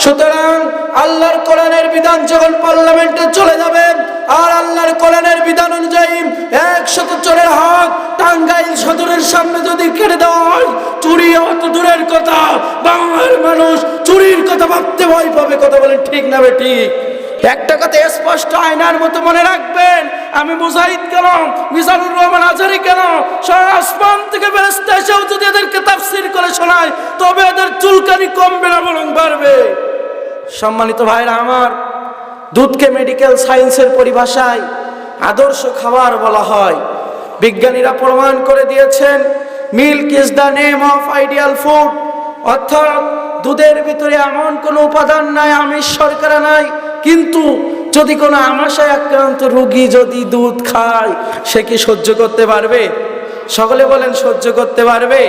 সুতরাং আল্লাহর কোরআনের বিধান যখন পার্লামেন্টে চলে যাবে আর আল্লাহর কোরআনের বিধান অনুযায়ী 100 চোরের হাত টাঙ্গাইল সদরের সামনে যদি কেটে দেওয়া হয়, চুরি অত দূরের কথা, বাংলার মানুষ চুরির কথা ভাবতে ভয় পাবে। কথা বলেন ঠিক না বেঠিক? একটা কথা স্পষ্ট আয়নার মতো মনে রাখবেন, আমি মুজাহিদ কেন, মিজানুর রহমান আজহারী কেন, সারা আসমান থেকে ফেরেশতা এসেও যদি এদেরকে তাফসীর করে শোনায়, তবে এদের চুলকানি কমবে না বরং বাড়বে। সম্মানিত ভাইরা আমার, দুধকে মেডিকেল সায়েন্সের পরিভাষায় আদর্শ খাবার বলা হয়। বিজ্ঞানীরা প্রমাণ করে দিয়েছেন milk is the name of ideal food, অর্থাৎ দুধের ভিতরে এমন কোনো উপাদান নাই, আমিষ শর্করা নাই, কিন্তু যদি কোনো আমাশায় আক্রান্ত রোগী যদি দুধ খায়, সে কি সহ্য করতে পারবে? সকলে বলেন সহ্য করতে পারবে?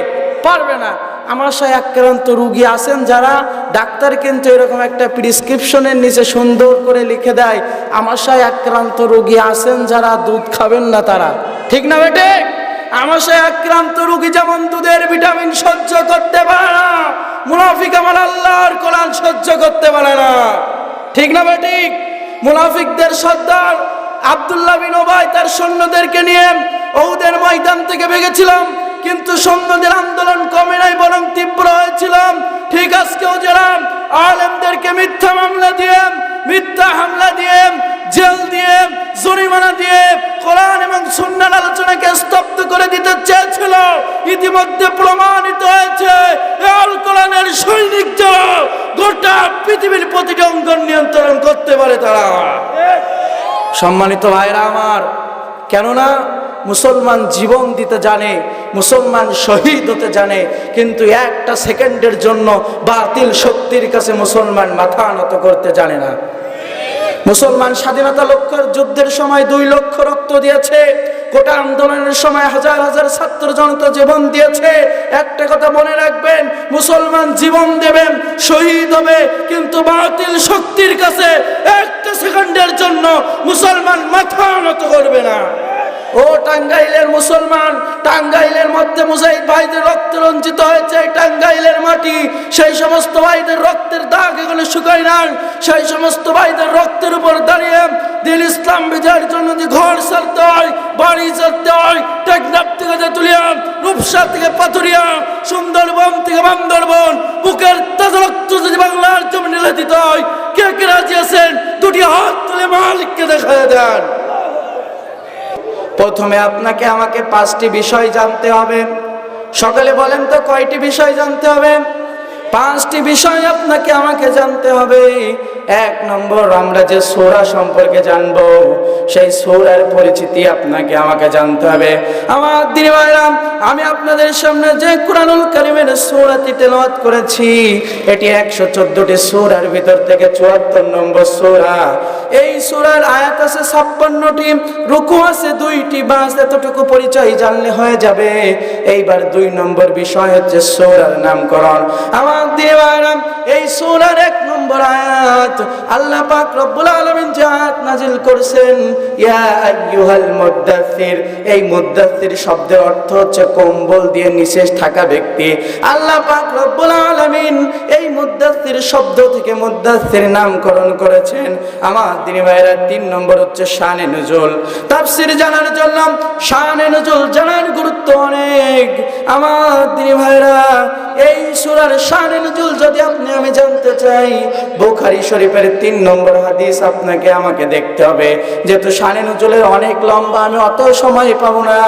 পারবে না। আমাশায় আক্রান্ত রোগী আছেন যারা, ডাক্তার কিন্তু এরকম একটা প্রেসক্রিপশনের নিচে সুন্দর করে লিখে দেয়, আমাশায় আক্রান্ত রোগী আছেন যারা দুধ খাবেন না তারা। ঠিক না বেটে? আমাশায় আক্রান্ত রোগী যেমন দুধের ভিটামিন সহ্য করতে পারে না, মুনাফিক আমার আল্লাহর কোরআন সহ্য করতে পারে না। ঠিক না বেঠিক? মুনাফিকদের সর্দার আব্দুল্লাহ বিন উবাই তার সৈন্যদেরকে নিয়ে উহুদের ময়দান থেকে ভেগেছিলাম, কিন্তু সৈন্যদের আন্দোলন কমে নাই, বরং তীব্র হয়েছিল। ঠিক আজকেও যারা আলেমদেরকে মিথ্যা মামলা দিয়ে, মিথ্যা হামলা দিয়ে, জেল দিয়ে, জরিমানা দিয়ে কোরআন এবং সুন্নাহর আলোচনাকে স্তব্ধ করে দিতে চেয়েছিল, ইতিমধ্যে প্রমাণিত হয়েছে আল কোরআনের সৈনিক যারা গোটা পৃথিবীর প্রতিটি অঙ্গন নিয়ন্ত্রণ করতে পারে তারা। সম্মানিত ভাইরা আমার, কেননা মুসলমান জীবন দিতে জানে, মুসলমান শহীদ হতে জানে, কিন্তু একটা সেকেন্ডের জন্য বাতিল শক্তির কাছে মুসলমান মাথা নত করতে জানে না। মুসলমান স্বাধীনতা লক্ষ্যের যুদ্ধের সময় 2 লক্ষ রক্ত দিয়েছে, কোটা আন্দোলনের সময় হাজার হাজার ছাত্র জনতা জীবন দিয়েছে। একটা কথা মনে রাখবেন, মুসলমান জীবন দেবেন, শহীদ হবে, কিন্তু বাতিল শক্তির কাছে একটা সেকেন্ডের জন্য মুসলমান মাথা নত করবে না। ও টাঙ্গাইলের মুসলমান, টাঙ্গাইলের মধ্যে মুজাহিদ ভাইদের রক্ত রঞ্জিত হয়েছে টাঙ্গাইলের মাটি, সেই সমস্ত ভাইদের রক্তের দাগ এগুলো শুকায় না। সেই সমস্ত ভাইদের রক্তের উপর দাঁড়িয়ে দিন ইসলাম বিজয়ের জন্য যদি ঘর ছাড়তে হয়, বাড়ি ছাড়তে হয়, টেকনাফ থেকে তেতুলিয়া, রূপসা থেকে পাথুরিয়া, সুন্দরবন থেকে বান্দরবন, বুকের তাজা রক্ত যদি বাংলার জমি ঢেলে দিতে হয়, কে কে রাজি আছেন? 2টি হাত তুলে মালিককে দেখায় দেন। প্রথমে আপনাকে আমাকে 5টি বিষয় জানতে হবে। সকালে বলেন তো কয়টি বিষয় জানতে হবে? 5টি বিষয় আপনাকে আমাকে জানতে হবে। 1 নম্বর, আমরা যে সূরা সম্পর্কে জানবো, সেই সূরার পরিচিতি আপনাকে আমাকে জানতে হবে। আমার দিনী ভাইরা, আমি আপনাদের সামনে যে কুরআনুল কারীমের সূরাটি তেলাওয়াত করেছি, এটি 114টি সূরার ভিতর থেকে 74 নম্বর সূরা। এই সূরার আয়াত আছে 56টি, রুকু আছে 2টি, বাস এতটুকু পরিচয় জানলে হয়ে যাবে। এইবার 2 নম্বর বিষয় হচ্ছে সূরার নামকরণ। আমার দিনী ভাইরা, এই সূরার 1 নম্বর আয়াত আল্লাহ পাক রব্বুল আলামিন যে আয়াত নাজিল করেছেন, ইয়া আইয়ুহাল মুদ্দাসসির, এই মুদ্দাসসির শব্দের অর্থ হচ্ছে কম্বল দিয়ে নিচে থাকা ব্যক্তি। আল্লাহ পাক রব্বুল আলামিন এই মুদ্দাসসির শব্দ থেকে মুদ্দাসসির নামকরণ করেছেন। আমার দিনী ভাইরা, 3 নম্বর হচ্ছে শানে নুজুল। তাফসীর জানার জন্য শানে নুজুল জানার গুরুত্ব অনেক। আমার দিনী ভাইরা, এই সূরার শানে নুজুল যদি আপনি আমি জানতে চাই, বুখারী শরীফের 3 নম্বর হাদিস আপনাকে আমাকে দেখতে হবে। যেহেতু শানে নুজুলের অনেক লম্বা, আমি অত সময় পাবো না,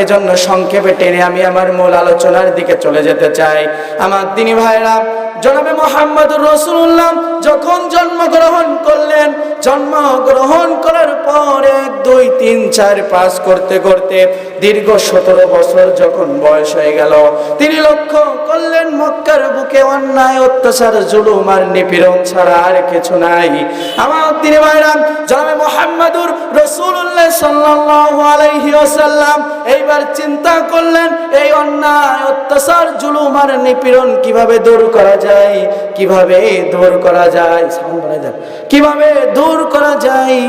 এজন্য সংক্ষেপে টেনে আমি আমার মূল আলোচনার দিকে চলে যেতে চাই। আমার দিনী ভাইরা, জনাবে মুহাম্মদুর রাসূলুল্লাহ যখন জন্মগ্রহণ করলেন, জন্মগ্রহণ করার পর 1 2 3 4 5 করতে করতে দীর্ঘ 17 বছর যখন বয়স হয়ে গেল, তিনি লক্ষ্য করলেন মক্কার বুকে অন্যায়, অত্যাচার, জুলুম আর নিপীড়ন ছাড়া আর কিছু নাই। আমার দিনী ভাইরা, জনাবে মুহাম্মদুর রাসূলুল্লাহ সাল্লাল্লাহু আলাইহি ওয়াসাল্লাম এইবার চিন্তা করলেন, এই অন্যায়, অত্যাচার, জুলুম আর নিপীড়ন কিভাবে দূর করা যায়, কিভাবে দূর করা যায়, কিভাবে দূর করা যায়।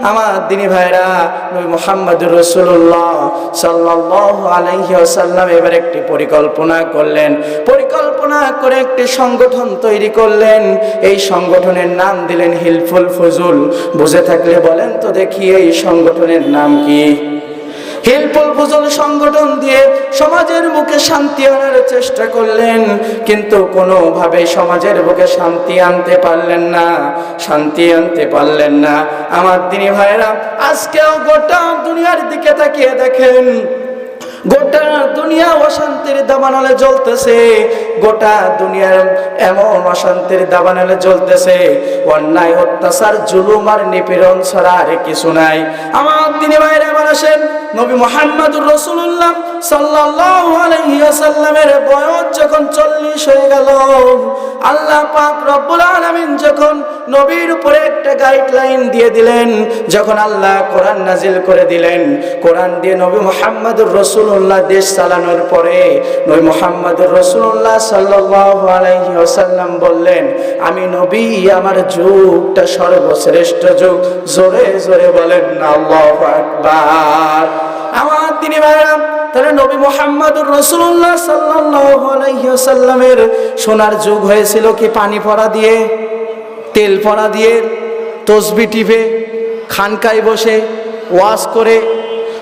আমার দিনী ভাইরা, নবী মুহাম্মদুর রাসূলুল্লাহ সাল্লাল্লাহু আলাইহি ওয়াসাল্লাম এবার একটি পরিকল্পনা করলেন। পরিকল্পনা করে একটি সংগঠন তৈরি করলেন। এই সংগঠনের নাম দিলেন হিলফুল ফুজুল। বুঝে থাকলে বলেন তো দেখি এই সংগঠনের নাম কি? হিলফুল ফুজুল সংগঠন দিয়ে সমাজের বুকে শান্তি আনার চেষ্টা করলেন, কিন্তু কোনোভাবে সমাজের বুকে শান্তি আনতে পারলেন না, শান্তি আনতে পারলেন না। আমার দিনী ভাইরা, আজকেও গোটা দুনিয়ার দিকে তাকিয়ে দেখেন, গোটা দুনিয়া অশান্তির দাবানলে জ্বলতেছে। গোটা দুনিয়ার এমন অশান্তির দাবানলে জ্বলতেছে, অন্যায় অত্যাচার জুলুম আর নিপীড়ন ছাড়া আর কিছু নাই। আমার দিনী ভাইরা, এবার আসেন, নবী মুহাম্মদুর রাসূলুল্লাহ সাল্লাল্লাহু আলাইহি ওয়াসাল্লামের বয়স যখন 40 হয়ে গেল, আল্লাহ পাক রব্বুল আলামিন যখন নবীর উপরে একটা গাইডলাইন দিয়ে দিলেন, যখন আল্লাহ কোরআন নাজিল করে দিলেন, কোরআন দিয়ে নবী মুহাম্মদুর রাসূলুল্লাহ দেশ চালানোর পরে নবী মুহাম্মদুর রাসূলুল্লাহ সাল্লাল্লাহু আলাইহি ওয়াসাল্লাম বললেন, আমি নবী, আমার যুগটা সর্বশ্রেষ্ঠ যুগ। জোরে জোরে বলেন আল্লাহু আকবার। আমার দিনী ভাইরা, তাহলে নবী মুহাম্মদুর রাসূলুল্লাহ সাল্লাল্লাহু আলাইহি ওয়াসাল্লামের সোনার যুগ হয়েছিল কি পানি পড়া দিয়ে, তেল পড়া দিয়ে, তসবিহ টিপে, খানকায় বসে ওয়াজ করে?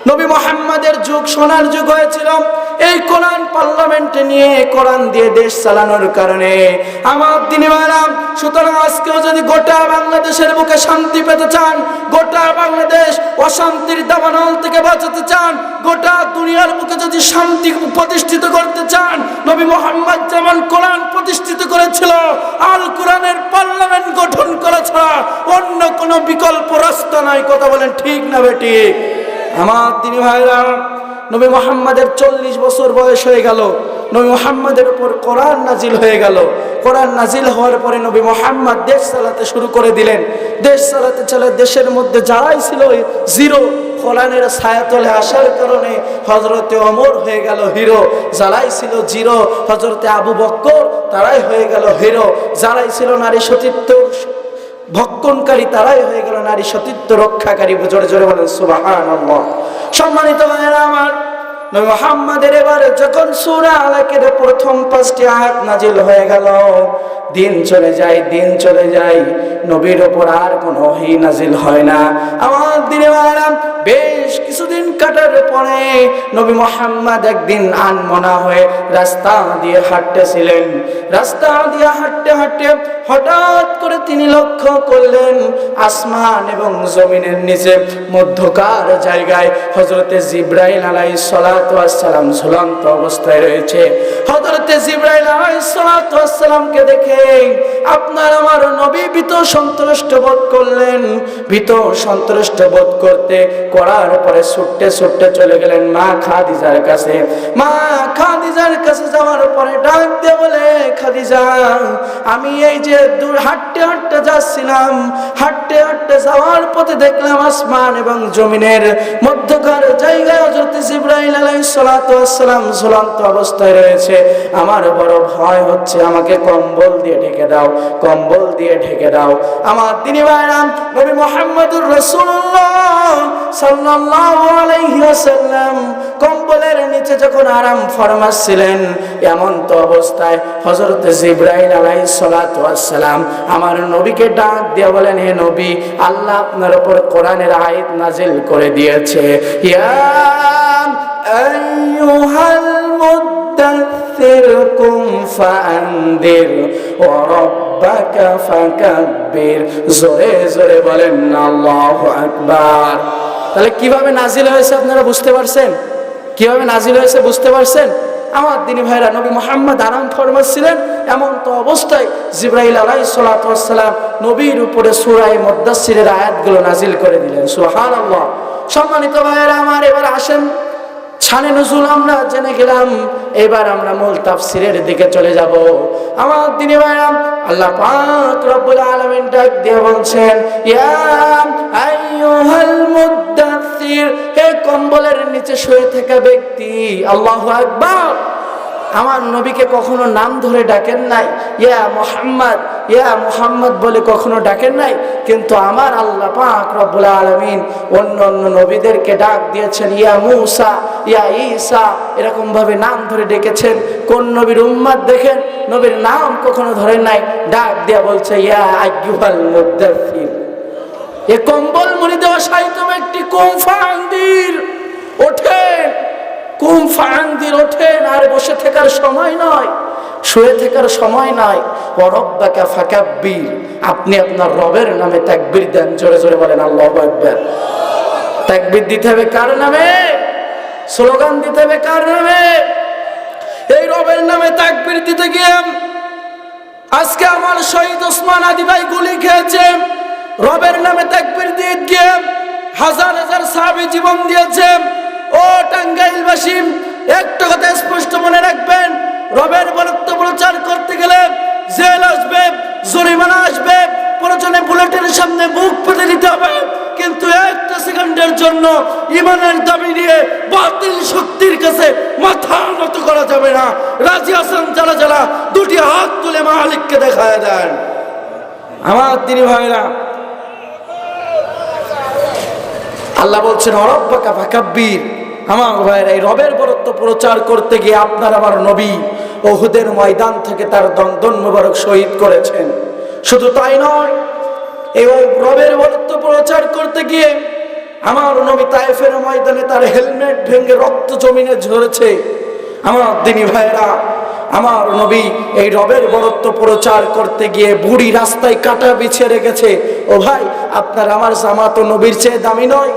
নবী মুহাম্মদের যুগ সোনার যুগ হয়েছিল এই কোরআন পার্লামেন্টে নিয়ে, কোরআন দিয়ে দেশ চালানোর কারণে। আমার দিনী ভাইরা, সুতরাং আজকেও যদি গোটা বাংলাদেশের বুকে শান্তি পেতে চান, গোটা বাংলাদেশ অশান্তির দাবানল থেকে বাঁচাতে চান, গোটা দুনিয়ার বুকে যদি শান্তি প্রতিষ্ঠিত করতে চান, নবী মুহাম্মদ যেমন কোরআন প্রতিষ্ঠিত করেছিল, আল কোরআনের পার্লামেন্ট গঠন করা ছাড়া অন্য কোনো বিকল্প রাস্তা নাই। কথা বলেন ঠিক না বেঠিক? আমার দিনী ভাইরা, নবী মুহাম্মদের 40 বছর বয়স হয়ে গেল, নবী মুহাম্মদের উপর কোরআন নাজিল হয়ে গেল। কোরআন নাজিল হওয়ার পরে নবী মুহাম্মদ দেশ চালাতে শুরু করে দিলেন। দেশ চালাতে চলে দেশের মধ্যে যারাই ছিল জিরো, কোরআনের ছায়াতলে আসার কারণে হযরতে ওমর হয়ে গেল হিরো। যারাই ছিল জিরো, হযরতে আবু বকর, তারাই হয়ে গেল হিরো। যারাই ছিল নারী সতীত্ব ভক্ষণকারী, তারাই হয়ে গেল নারী সতীত্ব রক্ষাকারী। জোরে জোরে বলেন সুবহানাল্লাহ। সম্মানিত ভাইরা আমার, নবী মুহাম্মদের এবারে যখন সূরা আলাকের প্রথম 5টি আয়াত নাজিল হয়ে গেল, দিন চলে যায়, দিন চলে যায়, নবীর ওপর আর কোনো ওহী নাজিল হয় না। আমার দিনে ভাইরা, বেশ কিছুদিন কাটার পরে নবী মুহাম্মদ একদিন আনমনা হয়ে রাস্তা দিয়ে হাঁটতেছিলেন। রাস্তা দিয়ে হাঁটতে হাঁটতে হঠাৎ করে তিনি লক্ষ্য করলেন আসমান এবং জমিনের নিচে মধ্যকার জায়গায় হযরতে জিবরাইল আলাইহিস সালাতু ওয়াস সালাম ঝুলন্ত অবস্থায় রয়েছে। হযরতে জিবরাইল আলাইহিস সালাতু ওয়াস সালামকে দেখে আপনার আমার নবী ভীত সন্ত্রস্ত বোধ করলেন। ভীত সন্ত্রস্ত বোধ করার পরে ছুটতে ছুটতে চলে গেলেন মা খাদিজার কাছে। মা খাদিজার কাছে যাওয়ার পরে ডাক দিয়ে বলে, খাদিজা, আমি এই যে দূর হাঁটতে হাঁটতে যাচ্ছিলাম, হাঁটতে হাঁটতে যাওয়ার পথে দেখলাম আসমান এবং জমিনের মধ্যকার জায়গায় হযরত জিবরাইল আলাইহিস সালাতু ওয়াস সালাম ঝুলন্ত অবস্থায় রয়েছে। আমার বড় ভয় হচ্ছে, আমাকে কম্বল দিয়ে ঢেকে দাও, কম্বল দিয়ে ঢেকে দাও। আমার দিনী ভাইরা, নবী মুহাম্মদুর রাসূলুল্লাহ সাল্লাল্লাহু আলাইহি ওয়াসাল্লাম কম্বলের নিচে যখন আরাম ফরমাচ্ছিলেন, এমন তো অবস্থায় হযরত জিবরাইল আলাইহিস সালাতু ওয়াস সালাম আমার নবীকে ডাক দিয়ে বলেন, হে নবী, আল্লাহ আপনার উপর কোরআনের আয়াত নাজিল করে দিয়েছে, ইয়া আইয়ুহাল মুদ্দাথির কুম ফাআনদির ওয়া রাব্বাকা ফাকাব্বির। জোরে জোরে বলেন আল্লাহু আকবার। তাহলে কিভাবে নাজিল হয়েছে আপনারা বুঝতে পারছেন? কিভাবে নাজিল হয়েছে বুঝতে পারছেন? আমার দিনী ভাইরা, নবী মুহাম্মদ আরাম ফরমাচ্ছিলেন, এমন তো অবস্থায় জিবরাইল আলাইহিস সালাতু ওয়াস সালাম নবীর উপরে সূরা মুদ্দাসসিরের আয়াতগুলো নাজিল করে দিলেন। সুবহানাল্লাহ। সম্মানিত ভাইরা আমার, এবার আসেন, শানে নুজুল আমরা জেনে গেলাম, এবার আমরা মূল তাফসীরের দিকে চলে যাব। আমার দিনী ভাইরা, আল্লাহ পাক রব্বুল আলামিন ডাক দিয়ে বলছেন, ইয়া আইয়ুহাল মুদ্দাথির, হে কম্বলের নিচে শুয়ে থাকা ব্যক্তি, আল্লাহু আকবার। আমার নবীকে কখনো নাম ধরে ডাকেন নাই, ইয়া মুহাম্মদ বলে কখনো ডাকেন নাই। কিন্তু আমার আল্লাহ পাক রব্বুল আলামিন অন্য অন্য নবীদেরকে ডাক দিয়েছেন ইয়া মূসা, ইয়া ঈসা, এরকম ভাবে নাম ধরে ডেকেছেন। কোন নবীর উম্মত দেখেন নবীর নাম কখনো ধরেন নাই, ডাক দিয়া বলছে ইয়া আইয়ুহাল মুদ্দাথির। এ কম্বল মুড়ি দেওয়া শায়িত ব্যক্তি, কুম ফাআনদির, ওঠেন, কুম ফাআনদির, ওঠেন। আর বসে থাকার সময় নয়, শুয়ে থাকার সময় নয়। ওয়া রাব্বাকা ফাকাব্বির, আপনি আপনার রবের নামে তাকবীর দেন। জোরে জোরে বলেন আল্লাহু আকবার। তাকবীর দিতে হবে কার নামে? স্লোগান দিতে হবে কার নামে? এই রবের নামে তাকবীর দিতে গিয়ে আজকে আমার শহীদ ওসমান আদি ভাই গুলি খেয়েছে। রবের নামে তাকবীর দিয়ে গিয়ে হাজার হাজার সাহাবী জীবন দিয়েছে। ও টাঙ্গাইলবাসী, একটা কথা স্পষ্ট মনে রাখবেন, রবের বরত্ব প্রচার করতে গেলে জেল আসবে, জরিমানা আসবে, প্রয়োজনে বুলেটের সামনে বুক পেতে দিতে হবে। কিন্তু একটা সেকেন্ডের জন্য ইমানের দাবি নিয়ে বাতিল শক্তির কাছে মাথা নত করা যাবে না। রাজি আছেন যারা যারা দুটি হাত তুলে মালিককে দেখায় দেন। আমার দিনী ভাইরা, আল্লাহ বলছেন রব্বাকা ফাকাব্বির। আমার ভাইরা, এই রবের বরত্ব প্রচার করতে গিয়ে আপনার আমার নবী উহুদের ময়দান থেকে তার দন্দন মোবারক শহীদ করেছেন। শুধু তাই নয়, এই রবের বরত্ব প্রচার করতে গিয়ে আমার নবী তায়েফের ময়দানে তার হেলমেট ভেঙে রক্ত জমিনে ঝরেছে। আমার দিনী ভাইরা, আমার নবী এই রবের বরত্ব প্রচার করতে গিয়ে বুড়ি রাস্তায় কাটা বিছিয়ে রেখেছে। ও ভাই, আপনার আমার জামা তো নবীর চেয়ে দামি নয়,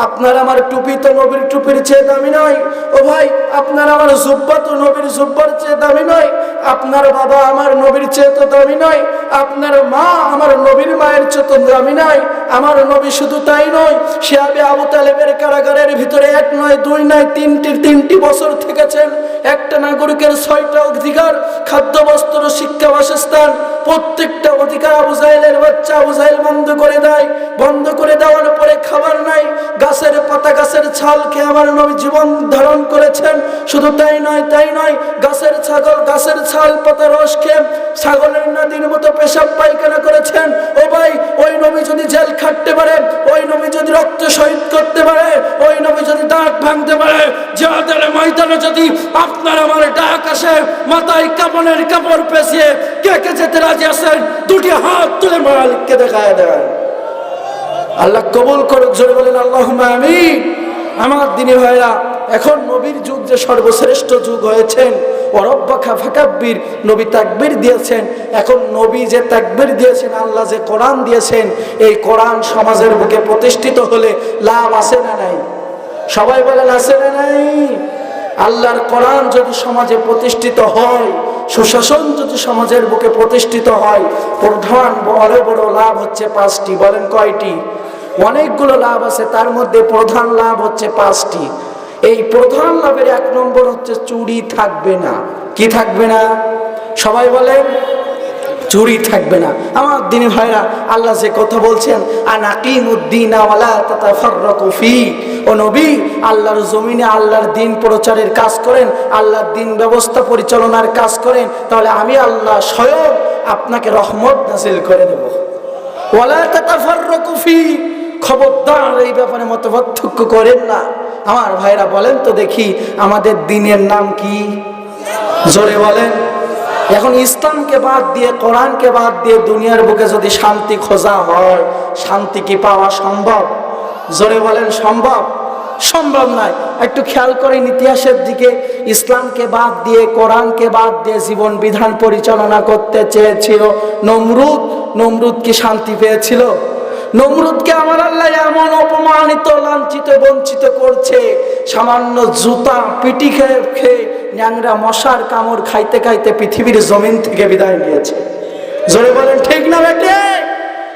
আপনার আমার টুপি তো নবীর টুপির চেয়ে দামি নয়। ও ভাই, আপনার আমার জুব্বা তো নবীর জুব্বার চেয়ে দামি নয়, আপনার বাবা আমার নবীর চেয়ে তো দামি নয়, আপনার মা আমার নবীর মায়ের চেয়ে তো দামি নয়। আমার নবী শুধু তাই নয়, শিহাবে আবু তালেবের কারাগারের ভিতরে 1 নয় 2 নয় 3টি বছর থেকেছেন। একটা নাগরিকের 6টা অধিকার, খাদ্য বস্ত্র শিক্ষা বাসস্থান, প্রত্যেকটা অধিকার আবু জাহেলের বাচ্চা আবু জাহেল বন্ধ করে দেয়। বন্ধ করে দেওয়ার পরে খাবার নাই, গাছের পাতা গাছের ছাল খেয়ে আমার নবী জীবন ধারণ করেছেন। শুধু তাই নয়, গাছের ছাগল গাছের ছাল পাতা রস খেয়ে ছাগলের নাদির মতো পেশাব পায়খানা করেছেন। ও ভাই, ওই নবী যদি জেল খাটতে পারে, ওই নবী যদি রক্ত শহীদ করতে পারে, ওই নবী যদি দাঁত ভাঙতে পারে, জিহাদের ময়দানে যদি আপনার আমার ডাক আসে, মাথায় কাপড়ের কাপড় পেঁচিয়ে কে কে যেতে রাজি আছেন? দুটি হাত তুলে মালিককে দেখায় দেন। আল্লাহ কবুল করুক। জোরে বলেন আল্লাহুম্মা আমিন। আমার দিনী ভাইরা, এখন নবীর যুগ যে সর্বশ্রেষ্ঠ যুগ হয়েছেন, রব্বাকা ফাকাব্বির, নবী তাকবীর দিয়েছেন। এখন নবী যে তাকবীর দিয়েছেন, আল্লাহ যে কোরআন দিয়েছেন, এই কোরআন সমাজের বুকে প্রতিষ্ঠিত হলে লাভ আছে না নাই? সবাই বলেন আছে না নাই? আল্লাহর কোরআন যদি সমাজে প্রতিষ্ঠিত হয়, সুশাসন যদি সমাজের বুকে প্রতিষ্ঠিত হয়, প্রধান বড় বড় লাভ হচ্ছে 5টি। বলেন কয়টি? অনেকগুলো লাভ আছে, তার মধ্যে প্রধান লাভ হচ্ছে 5টি। এই প্রধান লাভের 1 নম্বর হচ্ছে চুরি থাকবে না। কি থাকবে না? সবাই বলেন, চুরি থাকবে না। আমার দিনী ভাইরা, আল্লাহ যে কথা বলছেন, আনাকিমুদ্দিনা ওয়ালা তাতাফাররাকু ফি, ও নবী আল্লাহর জমিনে আল্লাহর দ্বীন প্রচারের কাজ করেন, আল্লাহর দ্বীন ব্যবস্থা পরিচালনার কাজ করেন, তাহলে আমি আল্লাহ স্বয়ং আপনাকে রহমত নাযিল করে দেব। ওয়ালা তাতাফাররাকু ফি, খবরদার এই ব্যাপারে মতপার্থক্য করেন না। আমার ভাইরা বলেন তো দেখি, আমাদের দ্বীনের নাম কি? জোরে বলেন। এখন ইসলামকে বাদ দিয়ে, কোরআনকে বাদ দিয়ে দুনিয়ার বুকে যদি শান্তি খোঁজা হয়, শান্তি কি পাওয়া সম্ভব? জোরে বলেন সম্ভব? সম্ভব নয়। একটু খেয়াল করেন ইতিহাসের দিকে, ইসলামকে বাদ দিয়ে, কোরআনকে বাদ দিয়ে জীবন বিধান পরিচালনা করতে চেয়েছিল নমরুদ। নমরুদ কি শান্তি পেয়েছিল? নমরুদকে আমার আল্লাহ এমন অপমানিত, লাঞ্ছিত, বঞ্চিত করছে, সামান্য জুতা পিটি খেয়ে ন্যাংরা মশার কামড় খাইতে খাইতে পৃথিবীর জমিন থেকে বিদায় নিয়েছে। জোরে বলেন ঠিক না বেটে?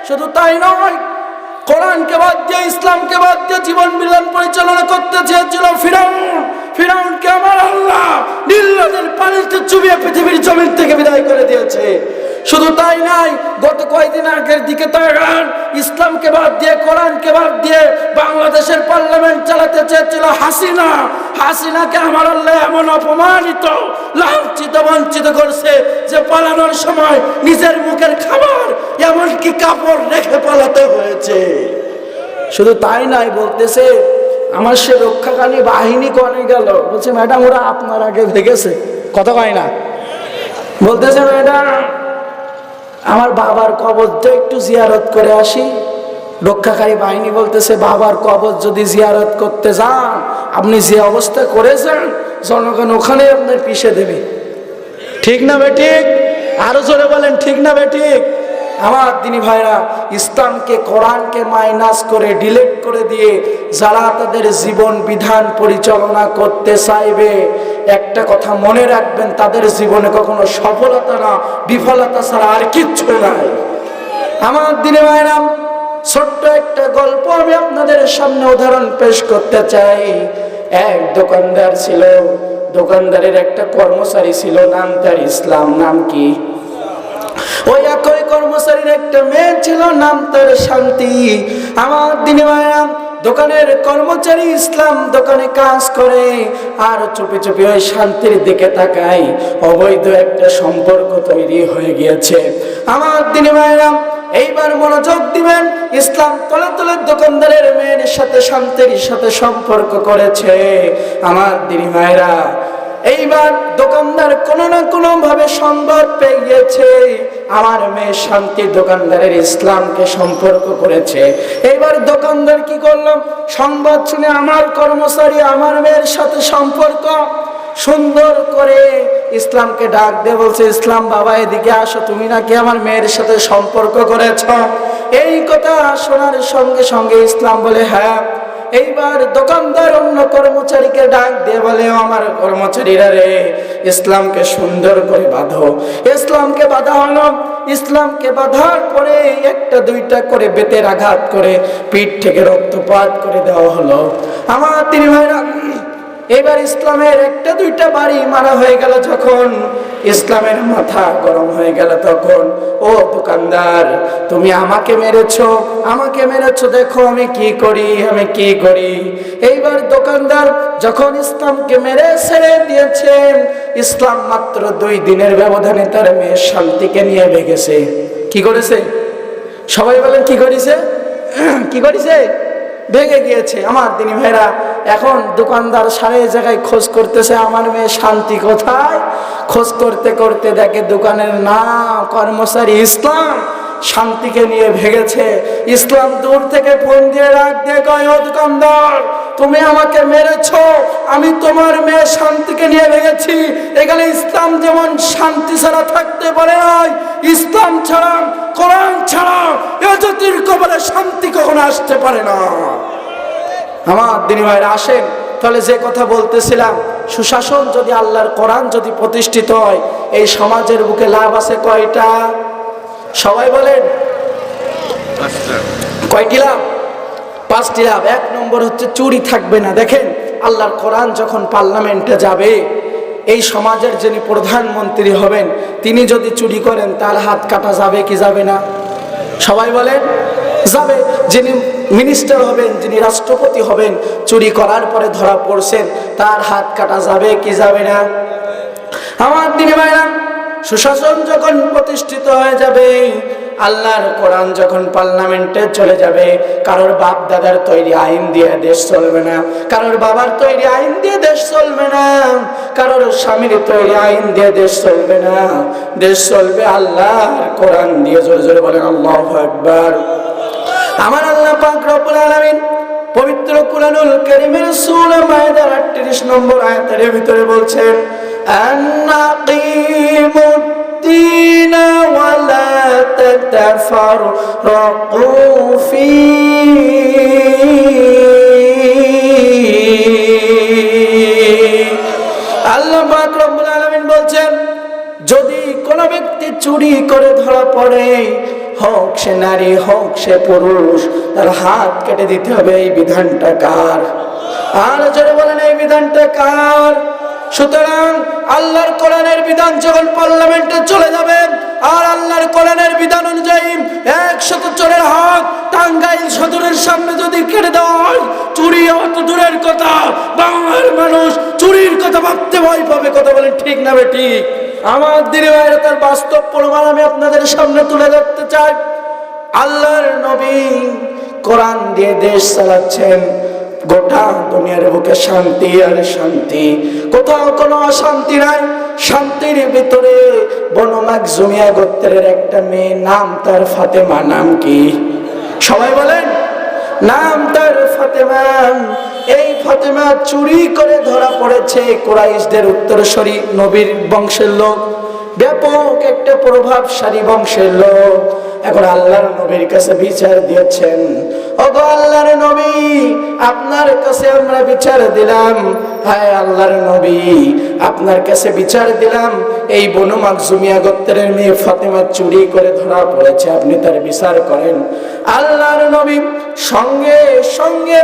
শুধু তাই নয়, কোরআনকে বাদ দিয়ে, ইসলামকে বাদ দিয়ে জীবন বিধান পরিচালনা করতে চেয়েছিল ফিরাউন। ফিরাউনকে আমার আল্লাহ নীল নদের পানিতে চুবিয়ে পৃথিবীর জমিন থেকে বিদায় করে দিয়েছে। শুধু তাই নাই, গত কয়েকদিন আগের দিকে তাকান, ইসলামকে বাদ দিয়ে কোরআনকে বাদ দিয়ে বাংলাদেশের পার্লামেন্ট চালাতে চেয়েছিল হাসিনা। হাসিনাকে আমার আল্লাহ এমন অপমানিত, লাঞ্ছিত, বঞ্চিত করছে যে পালানোর সময় নিজের মুখের খাবার এমনকি কাপড় রেখে পালাতে হয়েছে। শুধু তাই নাই, বলতেছে আমার সে রক্ষাকারী বাহিনী কনে গেল। বলছে ম্যাডাম ওরা আপনার আগে ভেগেছে। কথা কয় না, বলতেছে ম্যাডাম আমার বাবার কবরটা একটু জিয়ারত করে আসি। রক্ষাকারী বাহিনী বলতেছে বাবার কবর যদি জিয়ারত করতে যান, আপনি যে অবস্থা করেছেন জনগণ ওখানে আপনার পিষে দেবে। ঠিক না বেঠিক? আরো জোরে বলেন ঠিক না বেঠিক? আমার দিনী ভাইরা, ইসলামকে কোরআনকে মাইনাস করে ডিলিট করে দিয়ে যারা তাদের জীবন বিধান পরিচালনা করতে চাইবে, একটা কথা মনে রাখবেন, তাদের জীবনে কখনো সফলতা না বিফলতা ছাড়া আর কিচ্ছু নাই। আমার দিনী ভাইরা, ছোট্ট একটা গল্প আমি আপনাদের সামনে উদাহরণ পেশ করতে চাই। এক দোকানদার ছিল, দোকানদারের একটা কর্মচারী ছিল, নাম তার ইসলাম। নাম কি? ওই একই কর্মচারীর একটা মেয়ে ছিল, নাম তার শান্তি। আমার দিনী ভাইরা, দোকানের কর্মচারী ইসলাম দোকানে কাজ করে আর চুপি চুপি ওই শান্তির দিকে তাকায়। অবৈধ একটা সম্পর্ক তৈরি হয়ে গিয়েছে। আমার দিনী ভাইরা, এইবার মনোযোগ দিবেন, ইসলাম তলে তলে দোকানদারের মেয়ের সাথে শান্তির সাথে সম্পর্ক করেছে। আমার দিনী ভাইরা, এইবার দোকানদার কোনো না কোনো ভাবে সংবাদ পেয়ে গিয়েছে আমার মেয়ে শান্তি দোকানদারের ইসলামকে সম্পর্ক করেছে। এইবার দোকানদার কি করলো, সংবাদ শুনে আমার কর্মচারী আমার মেয়ের সাথে সম্পর্ক, সুন্দর করে ইসলামকে ডাক দিয়ে বলছে ইসলাম বাবা এদিকে আসো, তুমি নাকি আমার মেয়ের সাথে সম্পর্ক করেছ। এই কথা শোনার সঙ্গে সঙ্গে ইসলাম বলে হ্যাঁ। এইবার দোকানদার অন্য কর্মচারীকে ডাক দিয়ে বলে আমার কর্মচারীরা রে, ইসলামকে সুন্দর করে বাঁধো। ইসলামকে বাঁধা হলো। ইসলামকে বাঁধার পরে একটা দুইটা করে বেতের আঘাত করে পিঠ থেকে রক্তপাত করে দেওয়া হলো। আমার তিনি ভাইরা, এবার ইসলামের একটা দুইটা বাড়ি মারা হয়ে গেল। যখন ইসলামের মাথা গরম হয়ে গেল, তখন ও দোকানদার তুমি আমাকে মেরেছো, আমাকে মেরেছো, দেখো আমি কি করি, আমি কি করি। এইবার দোকানদার যখন ইসলামকে মেরে ছেড়ে দিয়েছেন, ইসলাম মাত্র 2 দিনের ব্যবধানে তার মেয়ে শান্তিকে নিয়ে ভেগেছে। কি করেছে? সবাই বলেন কি করেছে? কি করেছে? ভেঙে গিয়েছে। আমার দিনী ভাইরা, এখন দোকানদার সারা জায়গায় খোঁজ করতেছে আমার মেয়ে শান্তি কোথায়। খোঁজ করতে করতে দেখে দোকানের নাম কর্মচারী ইসলাম শান্তিকে নিয়ে ভেগেছে। ইসলাম দূর থেকে ফোন দিয়ে ডাক দিয়ে কয় ও দোকানদার তুমি আমাকে মেরেছো, আমি তোমার মেয়ে শান্তিকে নিয়ে ভেগেছি। এখানে ইসলাম যেমন শান্তি ছাড়া থাকতে পারে নাই, ইসলাম ছাড়া কোরআন ছাড়া এ জাতির কবরে শান্তি কখনো আসতে পারে না। আমার দিনী ভাইরা আসেন, তাহলে যে কথা বলতেছিলাম, সুশাসন যদি আল্লাহর কোরআন যদি প্রতিষ্ঠিত হয়, এই সমাজের বুকে লাভ আছে কয়টা? সবাই বলেন কয়টি লাভ? 5টি লাভ। 1 নম্বর হচ্ছে চুরি থাকবে না। দেখেন আল্লাহর কোরআন যখন পার্লামেন্টে যাবে, এই সমাজের যিনি প্রধানমন্ত্রী হবেন তিনি যদি চুরি করেন তার হাত কাটা যাবে কি যাবে না? সবাই বলেন যাবে। যিনি মিনিস্টার হবেন, যিনি রাষ্ট্রপতি হবেন, চুরি করার পরে ধরা পড়ছেন তার হাত কাটা যাবে কি যাবে না? আমার দিনী ভাইরা, সুশাসন যখন প্রতিষ্ঠিত হয়ে যাবে, আল্লাহর কোরআন যখন পার্লামেন্টে চলে যাবে, কারোর বাপ দাদার তৈরি আইন দিয়ে দেশ চলবে না, কারোর বাবার তৈরি আইন দিয়ে দেশ চলবে না, কারোর স্বামীর তৈরি আইন দিয়ে দেশ চলবে না। দেশ চলবে আল্লাহর কোরআন দিয়ে। জোরে জোরে বলেন আল্লাহু আকবার। আমার আল্লাহ পাক রব্বুল আলামিন পবিত্র কুরআনুল কারীমের সূরা মায়েদার 38 নম্বর আয়াতের ভিতরে বলছেন আন্নাকিমুদ্দিন ওয়ালা তাতাফাররাকু ফি। আল্লাহ পাক রব্বুল আলামিন বলছেন যদি কোনো ব্যক্তি চুরি করে ধরা পড়ে, হোক সে নারী হোক সে পুরুষ, তার হাত কেটে দিতে হবে। এই বিধানটা কার? আর যারা বলেন এই বিধানটা কার? সুতরাং আল্লাহর কোরআনের বিধান যখন পার্লামেন্টে চলে যাবে আর আল্লাহর কোরআনের বিধান অনুযায়ী 100 চোরের হাত টাঙ্গাইল সদরের সামনে যদি কেটে দেওয়া হয়, চুরি অত দূরের কথা, বাংলার মানুষ চুরির কথা ভাবতে ভয় পাবে। কথা বলেন ঠিক না বেঠিক? আমার দিনে ভাইরা তার বাস্তব প্রমাণ আমি আপনাদের সামনে তুলে ধরতে চাই। আল্লাহর নবী কোরআন দিয়ে দেশ চালাচ্ছেন, গোটা দুনিয়ার বুকে শান্তি আর শান্তি, কোথাও কোনো অশান্তি নাই। শান্তির ভিতরে বনু মাখজুমিয়া গোত্রের একটা মেয়ে, নাম তার ফাতেমা। নাম কি? সবাই বলেন। নাম তার ফাতেমা। এই ফাতেমা চুরি করে ধরা পড়েছে। কুরাইশদের উত্তরসূরি, নবীর বংশের লোক, ব্যাপক একটা প্রভাবশালী বংশের লোক। এখন আল্লাহর নবীর কাছে বিচার দিয়েছেন। ওগো আল্লাহর নবী, আপনার কাছে আমরা বিচার দিলাম। হায় আল্লাহর নবী, আপনার কাছে বিচার দিলাম, এই বনু মাখজুমিয়া গোত্রের মেয়ে ফাতেমা চুরি করে ধরা পড়েছে, আপনি তার বিচার করেন। আল্লাহর নবী সঙ্গে সঙ্গে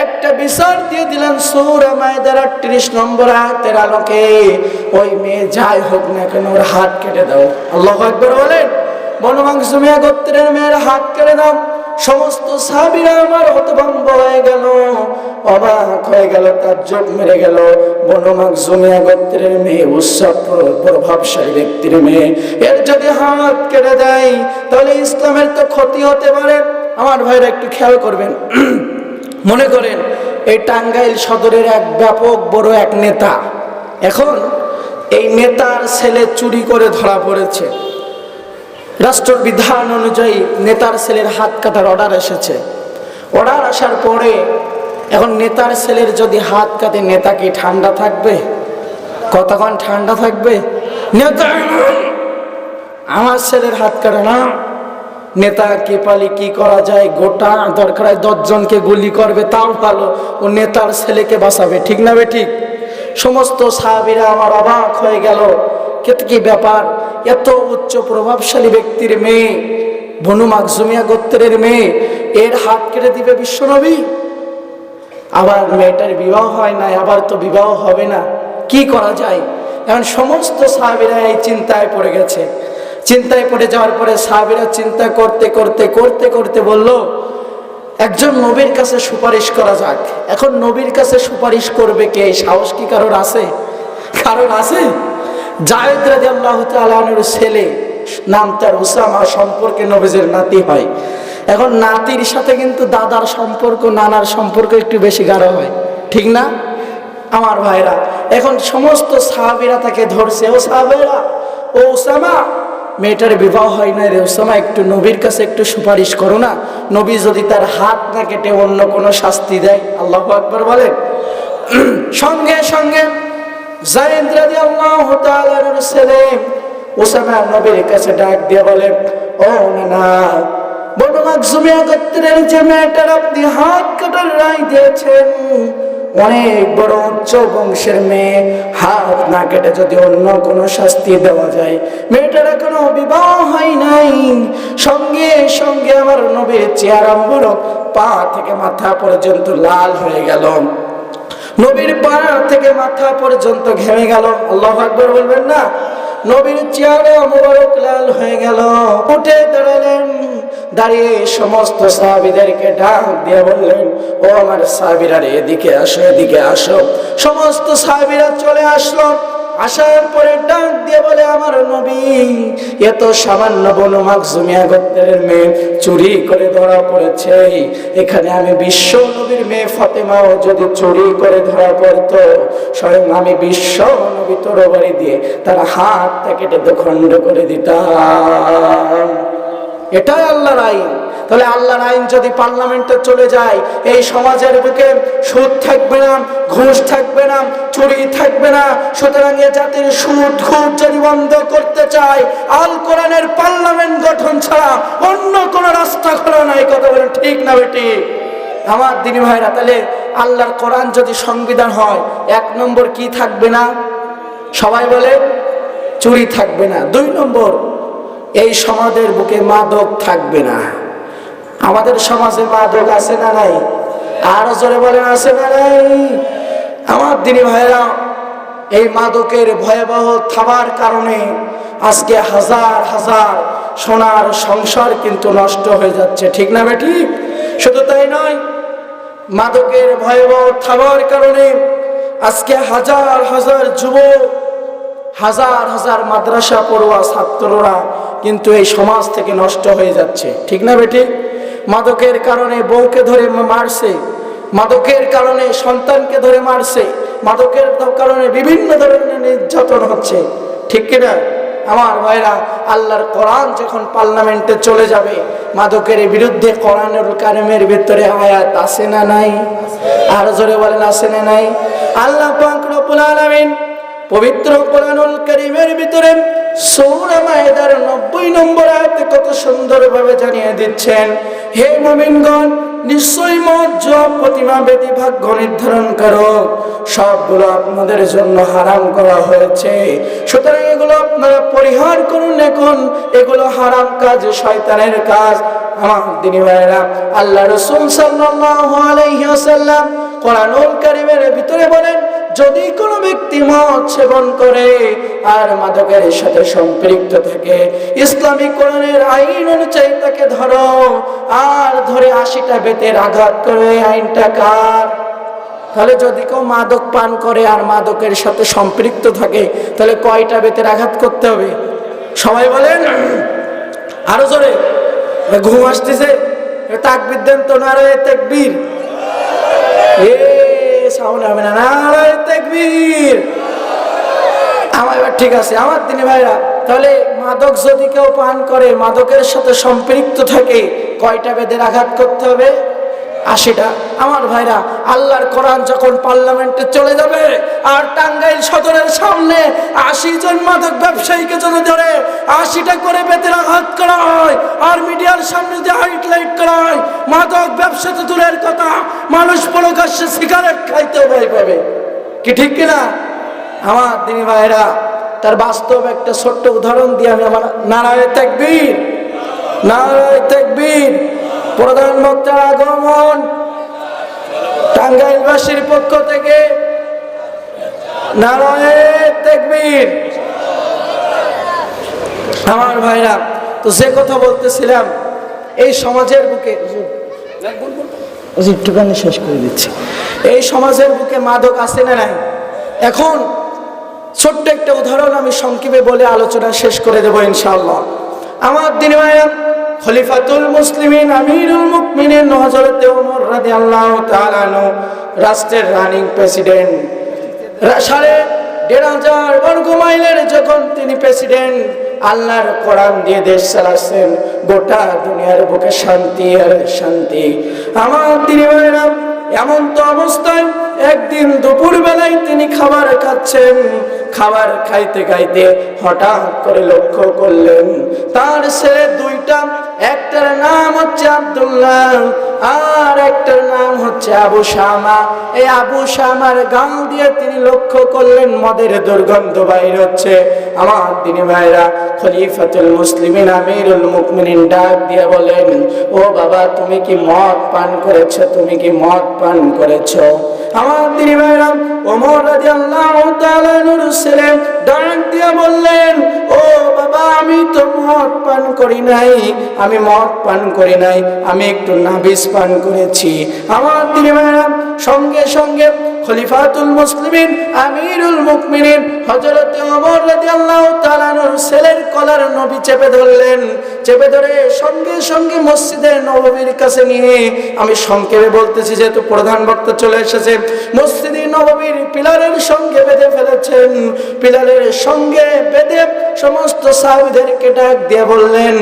একটা বিচার দিয়ে দিলেন সূরা মায়েদার 38 নম্বর আয়াতের আলোকে। ওই মেয়ে যাই হোক না কেন ওর হাত কেটে দাও। আল্লাহু আকবার বলেন। বনু মাখজুমিয়া গোত্রের মেয়ের হাত কেটে দাও। সমস্ত সাহাবীরা আমার হতভম্ব হয়ে গেল, অবাক হয়ে গেল, তাজ্জব মেরে গেল। বনু মাখজুমিয়া গোত্রের মেয়ে, উচ্চ প্রভাবশালী ব্যক্তির মেয়ে, এর যদি হাত কেটে দেয় তাহলে ইসলামের তো ক্ষতি হতে পারে। আমার ভাইরা একটু খেয়াল করবেন। মনে করেন এই টাঙ্গাইল সদরের এক ব্যাপক বড় এক নেতা, এখন এই নেতার ছেলে চুরি করে ধরা পড়েছে। রাষ্ট্রের বিধান অনুযায়ী নেতার ছেলের হাত কাটার অর্ডার এসেছে। অর্ডার আসার পরে এখন নেতার ছেলের যদি হাত কাটে, নেতা কি ঠান্ডা থাকবে? কতক্ষণ ঠান্ডা থাকবে? নেতা আমার ছেলের হাত কাটে না, নেতা কে পালি কি করা যায়, গোটা দরকার 10 জনকে গুলি করবে, তাও ভালো, ও নেতার ছেলেকে বাঁচাবে। ঠিক না ঠিক? সমস্ত সাহাবীরা আমার অবাক হয়ে গেল, কি ব্যাপার, এত উচ্চ প্রভাবশালী ব্যক্তির মেয়ে, বনু মাখজুমিয়া গোত্রের মেয়ে, এর হাত কেটে দিবে বিশ্বনবী? আবার মেয়েটার বিবাহ হয় না, আবার তো বিবাহ হবে না, কি করা যায়? এখন সমস্ত সাহাবীরা এই চিন্তায় পড়ে গেছে। চিন্তায় পড়ে যাওয়ার পরে সাহাবীরা চিন্তা করতে করতে করতে করতে বলল, একজন নবীর কাছে সুপারিশ করা যাক। এখন নবীর কাছে সুপারিশ করবে কে? সাহস কি কারোর আছে? কারণ আছে? যায়েদ রাদিয়াল্লাহু তাআলা আনহুর ছেলে, নাম তার উসামা, সম্পর্কে নবীজির নাতি হয়। এখন নাতির সাথে কিন্তু দাদার সম্পর্ক, নানার সম্পর্ক একটু বেশি গাঢ় হয়। ঠিক না আমার ভাইরা? এখন সমস্ত সাহাবীরা তাকে ধরছে, ও সাহাবীরা, ও উসামা, মেয়েটার বিবাহ হয় না রে উসামা, একটু নবীর কাছে একটু সুপারিশ করো না, নবী যদি তার হাত না কেটে অন্য কোনো শাস্তি দেয়। আল্লাহু আকবার বলেন। সঙ্গে সঙ্গে যায়েদ রাদিয়াল্লাহু তাআলার ছেলে উসামা নবীর কাছে ডাক দিয়ে বলে, ও নানা, বনু মাখজুমিয়া গোত্রের যে মেয়েটার আপনি হাত কাটার রায় দিয়েছেন, অনেক বড় উচ্চ বংশের মেয়ে, হাত না কেটে যদি অন্য কোনো শাস্তি দেওয়া যায়, মেয়েটার এখনো বিবাহ হয় নাই। সঙ্গে সঙ্গে আমার নবীর চেহারা মোবারক পা থেকে মাথা পর্যন্ত লাল হয়ে গেল, নবীর পা থেকে মাথা পর্যন্ত ঘেমে গেল। আল্লাহু আকবার বলবেন না? নবীর চেহারা মোবারক লাল হয়ে গেল। উঠে দাঁড়ালেন, দাঁড়িয়ে সমস্ত সাহাবীদেরকে ডাক দিয়ে বললেন, ও আমার সাহাবীরা, এদিকে আসো, এদিকে আসো। সমস্ত সাহাবীরা চলে আসলো। আসার পরে ডাক দিয়ে বলে, আমার নবী, এত সামান্য বনু মাখজুমিয়া গোত্রের মেয়ে চুরি করে ধরা পড়েছে। এখানে আমি বিশ্ব নবীর মেয়ে ফাতেমাও যদি চুরি করে ধরা পড়তো, স্বয়ং আমি বিশ্ব নবী তরবারি দিয়ে তার হাতটা কেটে দুখণ্ড করে দিতাম। এটাই আল্লাহর আইন। তাহলে আল্লাহর আইন যদি পার্লামেন্টে চলে যায়, এই সমাজের বুকে সুদ থাকবে না, ঘুষ থাকবে না, চুরি থাকবে না। সুতরাং এ জাতির সুদ ঘুষ যদি বন্ধ করতে চায়, আল কোরআনের পার্লামেন্ট গঠন ছাড়া অন্য কোন রাস্তা খোলা নাই। কথা বলেন ঠিক না বেটি? আমার দিনী ভাইরা, তাহলে আল্লাহর কোরআন যদি সংবিধান হয়, 1 নম্বর কি থাকবে না? সবাই বলে, চুরি থাকবে না। 2 নম্বর, এই সমাজের বুকে মাদক থাকবে না। আমাদের সমাজে মাদক আছে না নাই? আরো জোরে বলেন, আছে না নাই? আমার দিনী ভাইরা, এই মাদকের ভয়াবহ থাবার কারণে আজকে হাজার হাজার সোনার সংসার কিন্তু নষ্ট হয়ে যাচ্ছে, ঠিক না বেঠিক? শুধু তাই নয়, মাদকের ভয়াবহ থাবার কারণে আজকে হাজার হাজার যুবক, হাজার হাজার মাদ্রাসা পড়ুয়া ছাত্ররা কিন্তু এই সমাজ থেকে নষ্ট হয়ে যাচ্ছে, ঠিক না বেঠিক? মাদকের কারণে বউকে ধরে মারছে, মাদকের কারণে সন্তানকে ধরে মারছে, মাদকের কারণে বিভিন্ন ধরনের নির্যাতন হচ্ছে, ঠিক কিনা? আমার ভাইরা, আল্লাহর কোরআন যখন পার্লামেন্টে চলে যাবে, মাদকের বিরুদ্ধে কোরআনুল কারিমের ভিতরে আয়াত আছে না নাই? আর জোরে বলেন, আছে না নাই? আল্লাহ পাক রব্বুল আলামিন পবিত্র কোরআনুল কারিমের ভিতরে সূরা মায়েদার 90 নম্বর আয়াতে কত সুন্দরভাবে জানিয়ে দিচ্ছেন, হে মুমিনগণ, নিশ্চয়ই মদ, জুয়া, প্রতিমা, বেদী, ভাগ্য নির্ধারণ করো সবগুলো আপনাদের জন্য হারাম করা হয়েছে, সুতরাং এগুলো আপনারা পরিহার করুন। এখন এগুলো হারাম কাজ, শয়তানের কাজ। আমার দিনী ভাইরা, আল্লাহ রাসূল সাল্লাল্লাহু আলাইহি ওয়াসাল্লাম কোরআনুল কারীমের ভিতরে বলেন, যদি কোনো ব্যক্তি মদ সেবন করে আর মাদকের সাথে সম্পৃক্ত থাকে, ইসলামী কোরআনের আইন অনুযায়ী তাকে ধরো আর ধরে 80টা বেতের আঘাত করে। আইনটা কার? তাহলে যদি কেউ মাদক পান করে আর মাদকের সাথে সম্পৃক্ত থাকে, তাহলে কয়টা বেতের আঘাত করতে হবে? সবাই বলেন আরো জোরে। ঘুম আসতেছে? তাকবীর দেন তো, নারায়ে তাকবীর। সাউন্ড হবে না, নারায়ে তাকবীর। আমার এবার ঠিক আছে। আমার দিনী ভাইরা, তাহলে মাদক যদি কেউ পান করে, মাদকের সাথে সম্পৃক্ত থাকে, কয়টা বেতের আঘাত করতে হবে? 80টা। আমার ভাইরা, আল্লাহর কোরআন যখন পার্লামেন্টে চলে যাবে আর টাঙ্গাইল সদরের সামনে 80 জন মাদক ব্যবসায়ীকে যদি ধরে 80টা করে বেতের আঘাত করা হয় আর মিডিয়ার সামনে যে হাইলাইট করা হয়, মাদক ব্যবসা তো দূরের কথা, মানুষ প্রকাশ্যে সিগারেট খাইতেও ভয় পাবে, কি ঠিক কিনা? আমার দিনী ভাইরা, তার বাস্তব একটা ছোট্ট উদাহরণ দিয়ে আমি আমার নারায়ে তাকবীর, নারায়ে তাকবীর। প্রধান বক্তার আগমন, টাঙ্গাইলবাসীর পক্ষ থেকে নারায়ে তাকবীর। আমার ভাইরা, তো যে কথা বলতেছিলাম, এই সমাজের বুকে একটুখানি শেষ করে দিচ্ছি, এই সমাজের বুকে মাদক আছে না নাই? এখন ছোট্ট একটা উদাহরণ আমি সংক্ষেপে বলে আলোচনা শেষ করে দেব ইনশাআল্লাহ। আমার দিনী ভাইরা, খলিফাতুল মুসলিমিন আমিরুল মুমিনিন হযরত ওমর রাদিয়াল্লাহু তাআলা আনহু, রাষ্ট্রের রানিং প্রেসিডেন্ট, 1,500 বর্গ মাইলের যখন তিনি প্রেসিডেন্ট, আল্লাহর কোরআন দিয়ে দেশ চালাচ্ছেন, গোটা দুনিয়ার বুকে শান্তি আর শান্তি। আমার দিনী ভাইরা, এমন তো অবস্থায় একদিন দুপুর বেলায় তিনি খাবার খাচ্ছেন, খাবার খাইতে খাইতে হঠাৎ করে লক্ষ্য করলেন তার ছেলে দুইটা, একটার নাম হচ্ছে আব্দুল্লাহ আর একটার নাম হচ্ছে আবু শামা। এই আবু শামার গাল দিয়ে তিনি লক্ষ্য করলেন মদের দুর্গন্ধ বাইর হচ্ছে। আমার দিনী ভাইরা, খলিফাতুল মুসলিমিন আমিরুল মুমিনিন ডাক দিয়ে বলেন, ও বাবা, তুমি কি মদ পান করেছো? তুমি কি মদ পান করেছো? আমার দিনী ভাইরা, ওমর রাদিয়াল্লাহু তাআলা আনহুর ছেলে ডাক দিয়ে বললেন, ও বাবা, আমি তো মদ পান করি নাই, আমি মদ পান করি নাই, আমি একটু নাবিস পান করেছি। আমার দিনী ভাইরা, সঙ্গে সঙ্গে খলিফাতুল মুসলিমিন আমিরুল মুমিনিন হযরত ওমর রাদিয়াল্লাহু তাআলা আনহুর ছেলের কলার নবী চেপে ধরলেন। চেপে ধরে সঙ্গে সঙ্গে মসজিদের নববীর কাছে নিয়ে, আমি সংক্ষেপে বলতেছি যেহেতু প্রধান বক্তা চলে এসেছে, মসজিদের নববীর পিলারের সঙ্গে বেঁধে ফেলেছেন। পিলারের সঙ্গে বেঁধে সমস্ত সাহাবীদেরকে ডাক দিয়ে বললেন,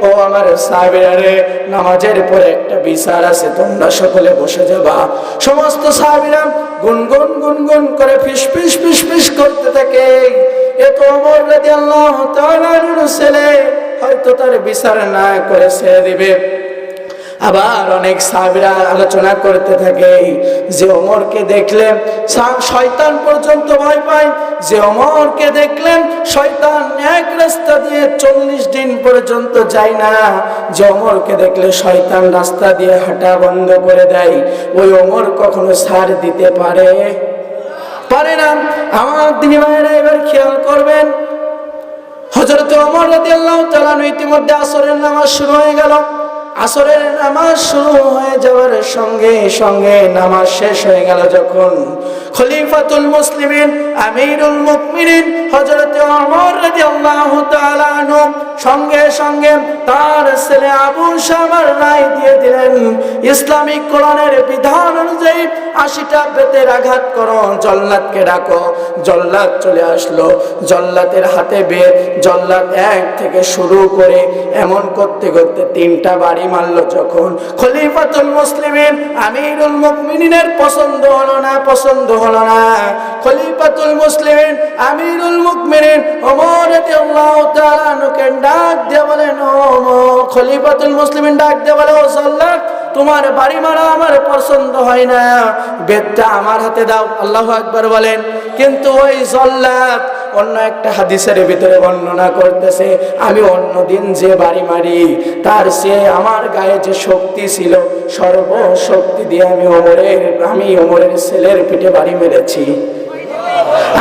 ও আমার সাহাবীরা রে, নামাজের পরে একটা বিচার আছে, তোমরা সকলে বসে যাবা। সমস্ত সাহাবীরা গুনগুন গুনগুন করে ফিসফিস ফিসফিস করতে থাকে। এ তো ওমর রাদিয়াল্লাহু তাআলা আনহুর ছেলে, হয়তো তার বিচার না করে ছেড়ে দিবে। আবার অনেক সাহাবীরা আলোচনা করতে থাকে যে ওমরকে দেখলে শয়তান পর্যন্ত ভয় পায়, যে ওমরকে দেখলেন শয়তান এক রাস্তা দিয়ে 40 দিন পর্যন্ত যায় না, যে ওমরকে দেখলে শয়তান রাস্তা দিয়ে হাঁটা বন্ধ করে দেয়, ওই ওমর কখনো ছাড় দিতে পারে? পারে না। আমার দিনী ভাইয়েরা এবার খেয়াল করবেন, হযরত ওমর রাদিয়াল্লাহু তাআলা ইতিমধ্যে আসরের নামাজ শুরু হয়ে গেল। আসরের নামাজ শুরু হয়ে যাওয়ার সঙ্গে সঙ্গে নামাজ শেষ হয়ে গেল যখন, খলিফাতুল মুসলিমিন আমিরুল মুমিনিন হযরত ওমর রাদিয়াল্লাহু তাআলা আনহু সঙ্গে সঙ্গে তার ছেলে আবু শামার রায় দিয়ে দিলেন, ইসলামিক কোরআনের বিধান অনুযায়ী ৮০টা বেতের আঘাত করো, জল্লাদকে ডাকো। জল্লাদ চলে আসলো, জল্লাদের হাতে বেত, জল্লাদ এক থেকে শুরু করে এমন করতে করতে ৩টা বাড়ি মারলো। যখন খলিফাতুল মুসলিমিন আমিরুল মুমিনিনের পছন্দ হলো না, খলিফাতুল মুসলিমিন আমিরুল মুমিনিন ওমর রাদিয়াল্লাহু তাআলা আনহুকে ডাক দিয়ে বলেন, খলিফাতুল মুসলিমিন ডাক দিয়ে বলে, ও জল্লাদ, তোমার বাড়ি মারা আমার পছন্দ হয় না, বেতটা আমার হাতে দাও। আল্লাহু আকবার বলেন। কিন্তু ওই জল্লাদ অন্য একটা হাদিসের ভিতরে বর্ণনা করতেছে, আমি অন্যদিন যে বাড়ি মারি তার চেয়ে আমার গায়ে যে শক্তি ছিল, সর্বশক্তি দিয়ে আমি ওমরের ছেলের পিঠে বাড়ি মেরেছি।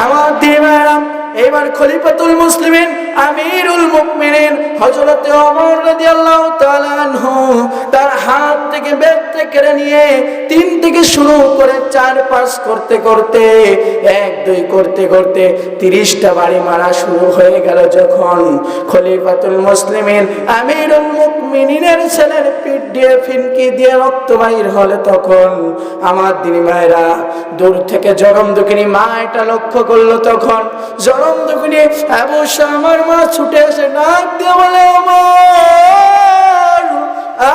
আমার দিওয়ানা এবার খলিফাতুল মুসলিমিন আমিরুল মুমিনিন হযরত ওমর রাদিয়াল্লাহু তাআলা আনহু তার হাত থেকে বেতটা কেড়ে নিয়ে ৩ থেকে শুরু করে ৪-৫ করতে করতে ১-২ করতে করতে ৩০টা বাড়ি মারা শুরু হয়ে গেল। যখন খলিফাতুল মুসলিমিন আমিরুল মুমিনিনের ছেলের পিঠ দিয়ে ফিনকি দিয়ে রক্ত বাইর হলে, তখন আমার দিনী ভাইরা দূর থেকে জরম দুঃখিনী মা এটা লক্ষ্য করলো। তখন জরম দুঃখিনী আবু শামার মা ছুটে এসে ডাক দিয়ে বলে, ওমর,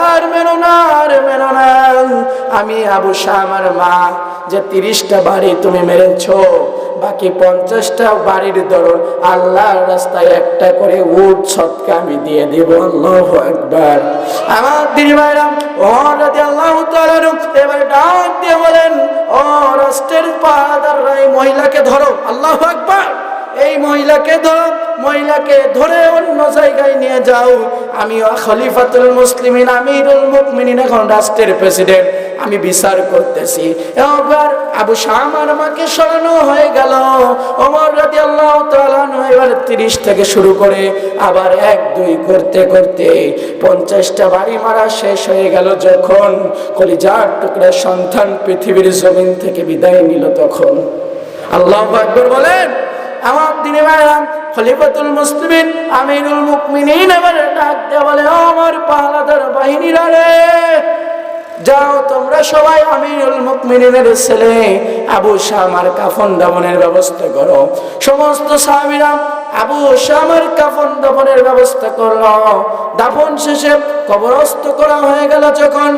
আর মেরো না, আর মেরো না। আমি আবু শামার মা, যে ৩০টা বাড়ি তুমি মেরেছো, বাকি 50টা বাড়ির দরুন আল্লাহর রাস্তায় একটা করে উট সদকা আমি দিয়ে দিব। আল্লাহু আকবার। আমার দিনী ভাইরা, ওমর রাদিয়াল্লাহু তাআলা এবার ডাক দিয়ে বলেন, ও রাষ্ট্রের পাহাদার এই মহিলাকে ধরো। আল্লাহু আকবার। এই মহিলাকে ধরে অন্য জায়গায় নিয়ে যাও। আমি খলিফাতুল মুসলিমিন আমিরুল মুমিনিন, এখন রাষ্ট্রের প্রেসিডেন্ট, আমি বিচার করতেছি। এবার আবু শামার মাকে সরানো হয়ে গেল। ওমর রাদিয়াল্লাহু তাআলা এবার ৩০ থেকে শুরু করে আবার ১-২ করতে করতে 50টা বাড়ি মারা শেষ হয়ে গেল। যখন কলিজার টুকরা সন্তান পৃথিবীর জমিন থেকে বিদায় নিল, তখন আল্লাহু আকবার বলেন। আমার দিনী ভাইরা, খলিফাতুল মুসলিমিন আমিরুল মুমিনিন এবার ডাক দিয়ে বলে, আমার পাহারাদার বাহিনীরা রে, যাও তোমরা সবাই আমিরুল মুমিনিনের ছেলে আবু শামার কাফন দাফনের ব্যবস্থা করো। সমস্ত সাহাবীরা আবু শামার কাফন দাফনের ব্যবস্থা করলো। দাফন শেষে কবরস্থ করা হয়ে গেল। যখন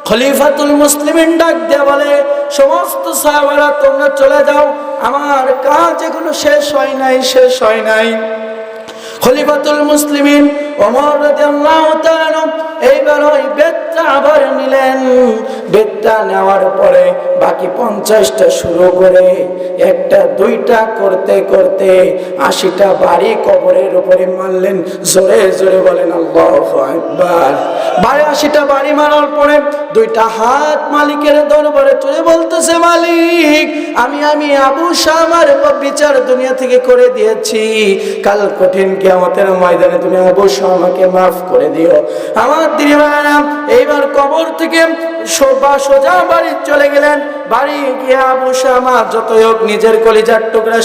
খলিফাতুল মুসলিমিন ডাক দিয়ে বলে, সমস্ত সাহাবারা তোমরা চলে যাও, আমার কাজ এখনো শেষ হয় নাই। খলিফাতুল মুসলিমিন ওমর রাদিয়াল্লাহু তাআলা এইবার ওই বেতটা আবার নিলেন। বেতটা নেওয়ার পরে বাকি 50টা শুরু করে 1-2টা করতে করতে 80টা বাড়ি কবরের উপরে মারলেন। জোরে জোরে বলেন আল্লাহু আকবার। 82টা বাড়ি মারার পরে 2টা হাত মালিকের দরবারে চলে বলতেছে, মালিক, আমি আবু শামার বিচার দুনিয়া থেকে করে দিয়েছি, কাল কঠিন কিয়ামতের ময়দানে তুমি আবু শামাকে মাফ করে দিও। আমার দিনী ভাইরা, এইবার কবর থেকে সোজা বাড়ি চলে গেলেন। বাড়ি গিয়ে আবু শামা যতই হোক নিজের কলিজার টুকরা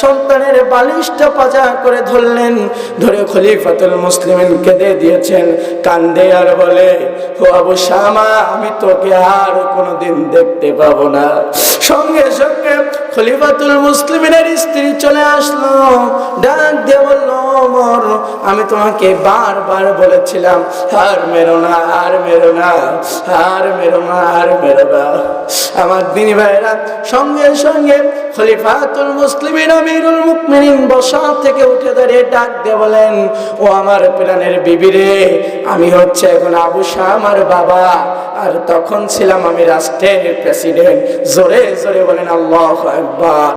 সন্তানের বালিশটা পাজা করে ধরলেন। ধরে খলিফাতুল মুসলিমিন কেঁদে দিয়েছেন, কান্দে আর বলে, ও আবু শামা, আমি তোকে আর কোনোদিন দেখতে পাবো না। সঙ্গে সঙ্গে খলিফাতুল মুসলিমিনের স্ত্রী চলে আসলো, ডাক দিয়ে বলল, ওমর, আমি তোমাকে বারবার বলেছিলাম, আর মেরো না, আর মেরো না, আর মেরো না, আর মেরো না। আমার দিনী ভাইরা, সঙ্গে সঙ্গে খলিফাতুল মুসলিমিন আমিরুল মুমিনিন বসা থেকে উঠে দাঁড়িয়ে ডাক দিয়ে বলেন, ও আমার প্রাণের বিবি রে, আমি হচ্ছে এখন আবু শামার বাবা, আর তখন ছিলাম আমি রাষ্ট্রের প্রেসিডেন্ট। জোরে জোরে বলেন আল্লাহু আকবার।